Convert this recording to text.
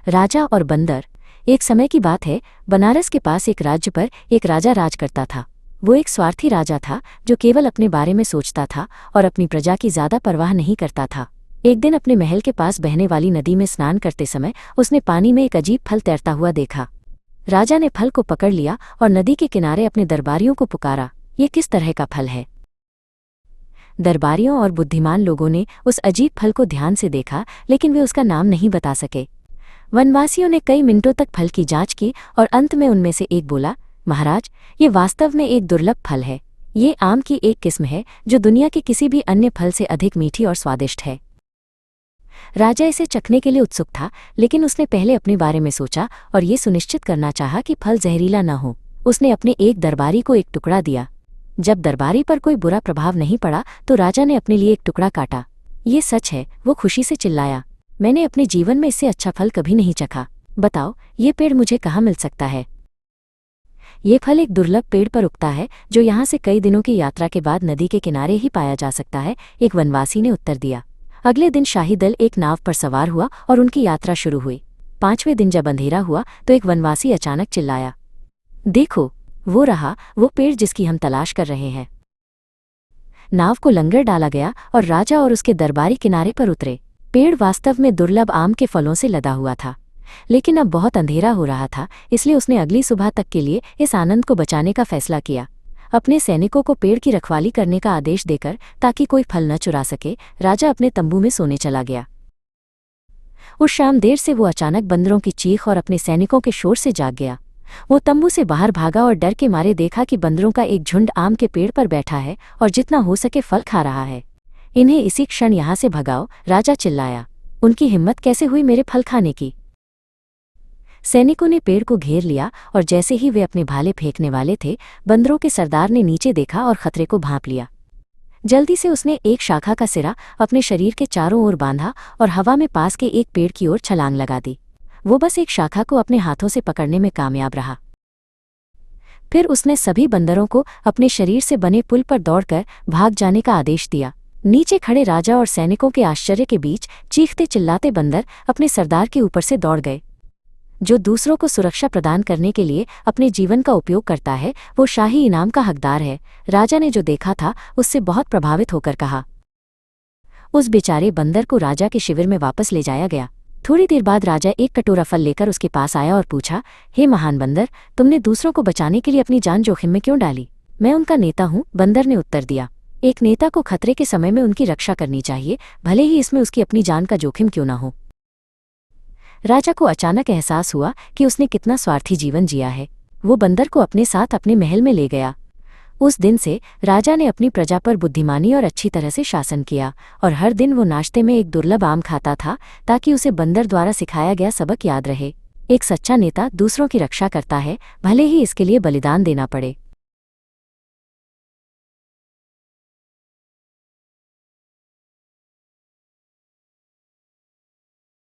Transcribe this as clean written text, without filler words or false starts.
राजा और बंदर। एक समय की बात है, बनारस के पास एक राज्य पर एक राजा राज करता था। वो एक स्वार्थी राजा था जो केवल अपने बारे में सोचता था और अपनी प्रजा की ज्यादा परवाह नहीं करता था। एक दिन अपने महल के पास बहने वाली नदी में स्नान करते समय उसने पानी में एक अजीब फल तैरता हुआ देखा। राजा ने फल को पकड़ लिया और नदी के किनारे अपने दरबारियों को पुकारा, ये किस तरह का फल है? दरबारियों और बुद्धिमान लोगों ने उस अजीब फल को ध्यान से देखा, लेकिन वे उसका नाम नहीं बता सके। वनवासियों ने कई मिनटों तक फल की जांच की और अंत में उनमें से एक बोला, महाराज, ये वास्तव में एक दुर्लभ फल है। ये आम की एक किस्म है जो दुनिया के किसी भी अन्य फल से अधिक मीठी और स्वादिष्ट है। राजा इसे चखने के लिए उत्सुक था, लेकिन उसने पहले अपने बारे में सोचा और ये सुनिश्चित करना चाहा कि फल जहरीला न हो। उसने अपने एक दरबारी को एक टुकड़ा दिया। जब दरबारी पर कोई बुरा प्रभाव नहीं पड़ा तो राजा ने अपने लिए एक टुकड़ा काटा। ये सच है, वो खुशी से चिल्लाया, मैंने अपने जीवन में इससे अच्छा फल कभी नहीं चखा। बताओ, ये पेड़ मुझे कहाँ मिल सकता है? ये फल एक दुर्लभ पेड़ पर उगता है जो यहाँ से कई दिनों की यात्रा के बाद नदी के किनारे ही पाया जा सकता है, एक वनवासी ने उत्तर दिया। अगले दिन शाही दल एक नाव पर सवार हुआ और उनकी यात्रा शुरू हुई। 5वें दिन जब अंधेरा हुआ तो एक वनवासी अचानक चिल्लाया, देखो, वो रहा वो पेड़ जिसकी हम तलाश कर रहे हैं। नाव को लंगर डाला गया और राजा और उसके दरबारी किनारे पर उतरे। पेड़ वास्तव में दुर्लभ आम के फलों से लदा हुआ था, लेकिन अब बहुत अंधेरा हो रहा था, इसलिए उसने अगली सुबह तक के लिए इस आनंद को बचाने का फैसला किया। अपने सैनिकों को पेड़ की रखवाली करने का आदेश देकर, ताकि कोई फल न चुरा सके, राजा अपने तंबू में सोने चला गया। उस शाम देर से वो अचानक बंदरों की चीख और अपने सैनिकों के शोर से जाग गया। वो तंबू से बाहर भागा और डर के मारे देखा कि बंदरों का एक झुंड आम के पेड़ पर बैठा है और जितना हो सके फल खा रहा है। इन्हें इसी क्षण यहाँ से भगाओ, राजा चिल्लाया। उनकी हिम्मत कैसे हुई मेरे फल खाने की? सैनिकों ने पेड़ को घेर लिया और जैसे ही वे अपने भाले फेंकने वाले थे, बंदरों के सरदार ने नीचे देखा और खतरे को भांप लिया। जल्दी से उसने एक शाखा का सिरा अपने शरीर के चारों ओर बांधा और हवा में पास के एक पेड़ की ओर छलांग लगा दी। वो बस एक शाखा को अपने हाथों से पकड़ने में कामयाब रहा। फिर उसने सभी बंदरों को अपने शरीर से बने पुल पर दौड़कर भाग जाने का आदेश दिया। नीचे खड़े राजा और सैनिकों के आश्चर्य के बीच चीखते चिल्लाते बंदर अपने सरदार के ऊपर से दौड़ गए। जो दूसरों को सुरक्षा प्रदान करने के लिए अपने जीवन का उपयोग करता है, वो शाही इनाम का हकदार है। राजा ने जो देखा था उससे बहुत प्रभावित होकर कहा। उस बेचारे बंदर को राजा के शिविर में वापस ले जाया गया। थोड़ी देर बाद राजा एक कटोरा फल लेकर उसके पास आया और पूछा, हे महान बंदर, तुमने दूसरों को बचाने के लिए अपनी जान जोखिम में क्यों डाली? मैं उनका नेता हूँ, बंदर ने उत्तर दिया। एक नेता को खतरे के समय में उनकी रक्षा करनी चाहिए, भले ही इसमें उसकी अपनी जान का जोखिम क्यों ना हो। राजा को अचानक एहसास हुआ कि उसने कितना स्वार्थी जीवन जिया है। वो बंदर को अपने साथ अपने महल में ले गया। उस दिन से राजा ने अपनी प्रजा पर बुद्धिमानी और अच्छी तरह से शासन किया और हर दिन वो नाश्ते में एक दुर्लभ आम खाता था, ताकि उसे बंदर द्वारा सिखाया गया सबक याद रहे। एक सच्चा नेता दूसरों की रक्षा करता है, भले ही इसके लिए बलिदान देना पड़े।